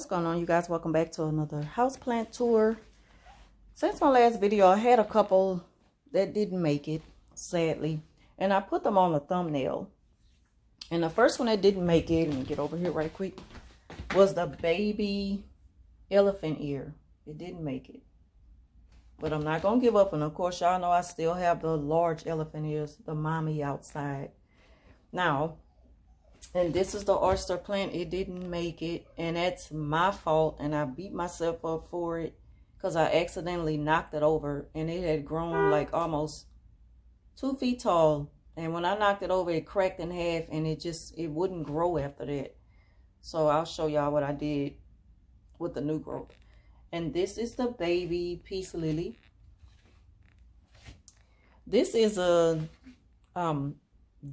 What's going on, you guys? Welcome back to another houseplant tour. Since my last video, I had a couple that didn't make it, sadly, and I put them on the thumbnail. And the first one that didn't make it, let me get over here right quick, was the baby elephant ear. It didn't make it, but I'm not gonna give up. And of course, y'all know I still have the large elephant ears, the mommy outside now. And this is the oyster plant. It didn't make it, and that's my fault, and I beat myself up for it because I accidentally knocked it over, and it had grown like almost 2 feet tall. And when I knocked it over, it cracked in half, and it wouldn't grow after that. So I'll show y'all what I did with the new growth. And this is the baby peace lily. This is a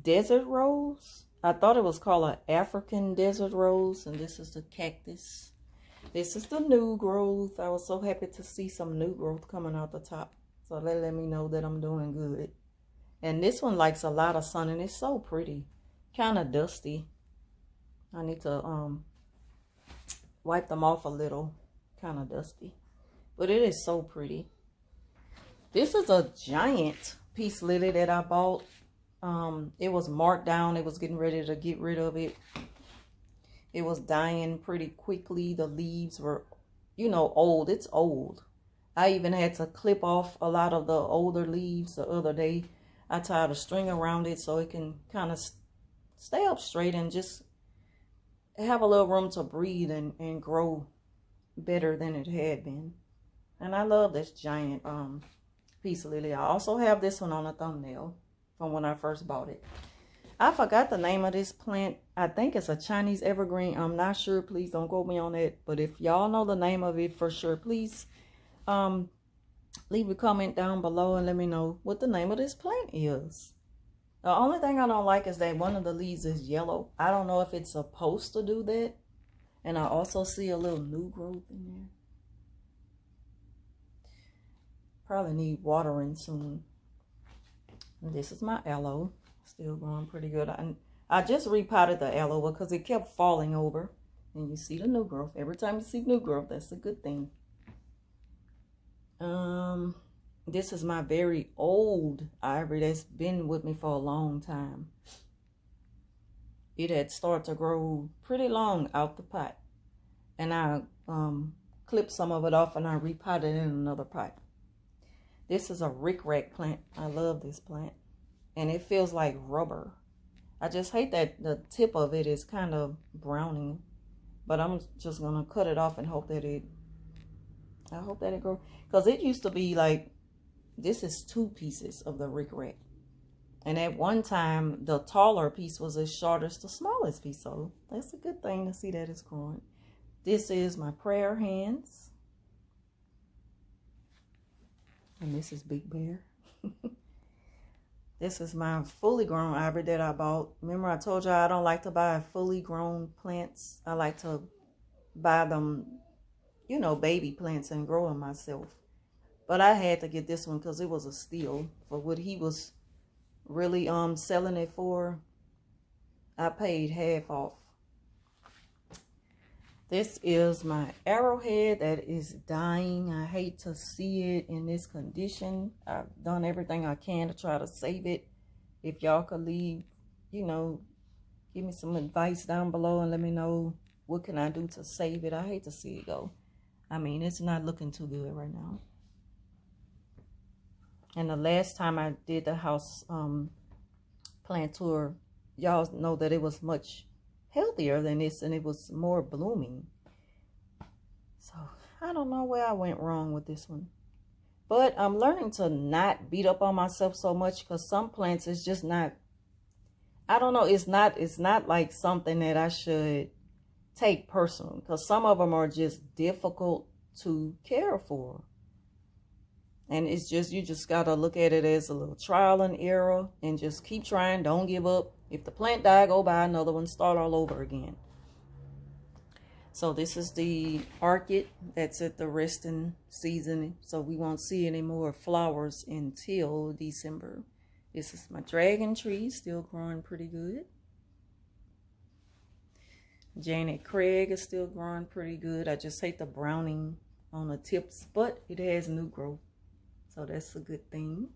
desert rose. I thought it was called an African desert rose, and this is the cactus. This is the new growth. I was so happy to see some new growth coming out the top. So that let me know that I'm doing good. And this one likes a lot of sun, and it's so pretty. Kind of dusty. I need to wipe them off a little. Kind of dusty. But it is so pretty. This is a giant peace lily that I bought. It was marked down. It was getting ready to get rid of it. It was dying pretty quickly. The leaves were, you know, old. It's old. I even had to clip off a lot of the older leaves the other day. I tied a string around it so it can kind of stay up straight and just have a little room to breathe and grow better than it had been. And I love this giant peace lily. I also have this one on a thumbnail from when I first bought it. I forgot the name of this plant. I think it's a Chinese evergreen. I'm not sure. Please don't quote me on it. But if y'all know the name of it for sure, please leave a comment down below and let me know what the name of this plant is. The only thing I don't like is that one of the leaves is yellow. I don't know if it's supposed to do that. And I also see a little new growth in there. Probably need watering soon. And this is my aloe. Still growing pretty good. I just repotted the aloe because it kept falling over. And you see the new growth. Every time you see new growth, that's a good thing. This is my very old ivory that's been with me for a long time. It had started to grow pretty long out the pot. And I clipped some of it off and I repotted it in another pot. This is a rickrack plant. I love this plant. And it feels like rubber. I just hate that the tip of it is kind of browning. But I'm just going to cut it off and hope that it grows. Because it used to be like, this is 2 pieces of the rickrack. And at one time, the taller piece was as short as the smallest piece. So that's a good thing to see that it's growing. This is my prayer hands. And this is Big Bear. This is my fully grown ivory that I bought. Remember I told y'all I don't like to buy fully grown plants. I like to buy them, you know, baby plants and grow them myself. But I had to get this one because it was a steal for what he was really selling it for. I paid half off. This is my arrowhead that is dying. I hate to see it in this condition. I've done everything I can to try to save it. If y'all could leave, you know, give me some advice down below and let me know what can I do to save it. I hate to see it go. I mean, it's not looking too good right now. And the last time I did the house plant tour, y'all know that it was much healthier than this, and it was more blooming. So I don't know where I went wrong with this one, but I'm learning to not beat up on myself so much, because some plants is just not, I don't know, it's not like something that I should take personal, because some of them are just difficult to care for. And it's just, you just got to look at it as a little trial and error and just keep trying. Don't give up. If the plant die, go buy another one. Start all over again. So this is the orchid that's at the resting season. So we won't see any more flowers until December. This is my dragon tree. Still growing pretty good. Janet Craig is still growing pretty good. I just hate the browning on the tips, but it has new growth, so that's a good thing.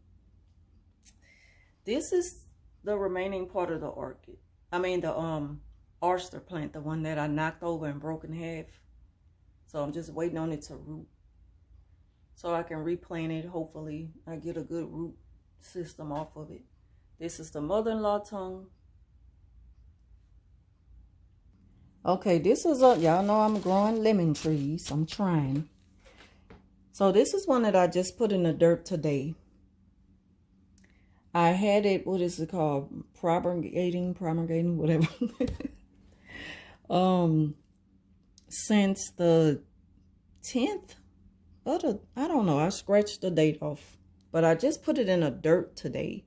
This is the remaining part of the orchid. I mean the oyster plant, the one that I knocked over and broke in half. So I'm just waiting on it to root, so I can replant it. Hopefully I get a good root system off of it. This is the mother-in-law tongue. Okay, this is y'all know I'm growing lemon trees. I'm trying. So this is one that I just put in the dirt today. I had it, what is it called? Promulgating, whatever. Since the 10th of I don't know, I scratched the date off. But I just put it in the dirt today.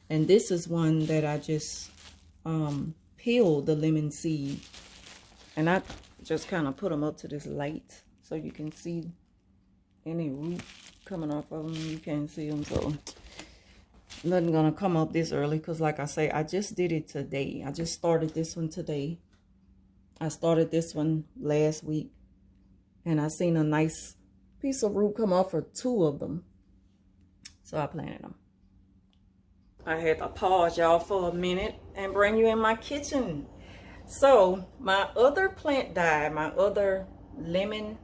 And this is one that I just peeled the lemon seed. And I just kind of put them up to this light so you can see any root coming off of them. You can't see them, so nothing gonna come up this early because, like I say, I just did it today. I just started this one today. I started this one last week, and I seen a nice piece of root come off of 2 of them, so I planted them. I had to pause y'all for a minute and bring you in my kitchen. So my other plant died, my other lemon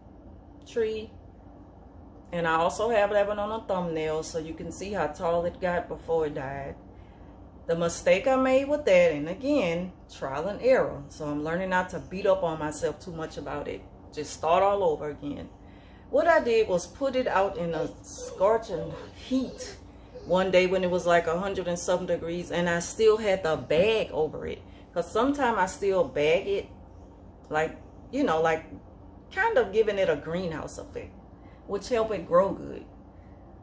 tree, and I also have that one on a thumbnail so you can see how tall it got before it died. The mistake I made with that, and again, trial and error, so I'm learning not to beat up on myself too much about it. Just start all over again. What I did was put it out in a scorching heat one day when it was like 100 and something degrees, and I still had the bag over it. Because sometimes I still bag it, like, you know, like kind of giving it a greenhouse effect, which help it grow good.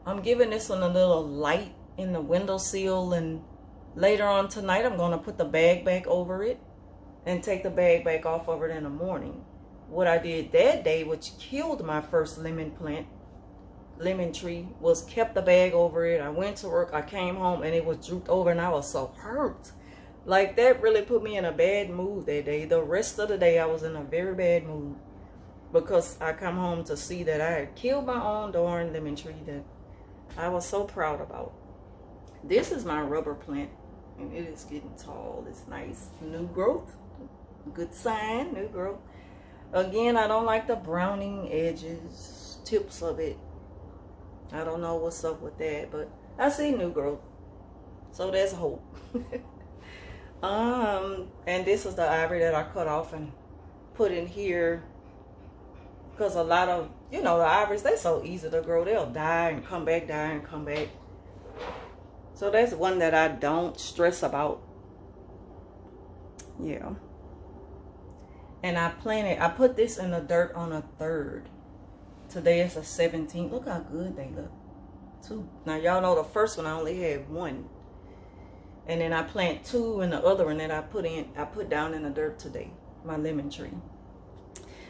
I'm giving this one a little light in the windowsill, and later on tonight I'm going to put the bag back over it and take the bag back off of it in the morning. What I did that day, which killed my first lemon tree, was kept the bag over it. I went to work, I came home, and it was drooped over, and I was so hurt. Like, that really put me in a bad mood that day. The rest of the day I was in a very bad mood because I come home to see that I had killed my own darn lemon tree that I was so proud about. This is my rubber plant, and it is getting tall. It's nice. New growth. Good sign. New growth. Again, I don't like the browning edges, tips of it. I don't know what's up with that, but I see new growth. So there's hope. And this is the ivory that I cut off and put in here, because a lot of, you know, the ivories, they're so easy to grow. They'll die and come back, die and come back. So that's one that I don't stress about. Yeah. And I put this in the dirt on a 3rd. Today is the 17th. Look how good they look. 2. Now y'all know the first one I only had 1. And then I plant 2 in the other one that I put down in the dirt today, my lemon tree.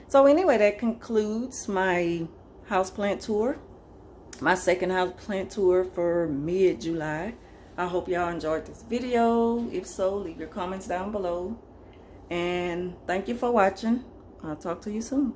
So anyway, that concludes my houseplant tour. My second houseplant tour for mid-July. I hope y'all enjoyed this video. If so, leave your comments down below. And thank you for watching. I'll talk to you soon.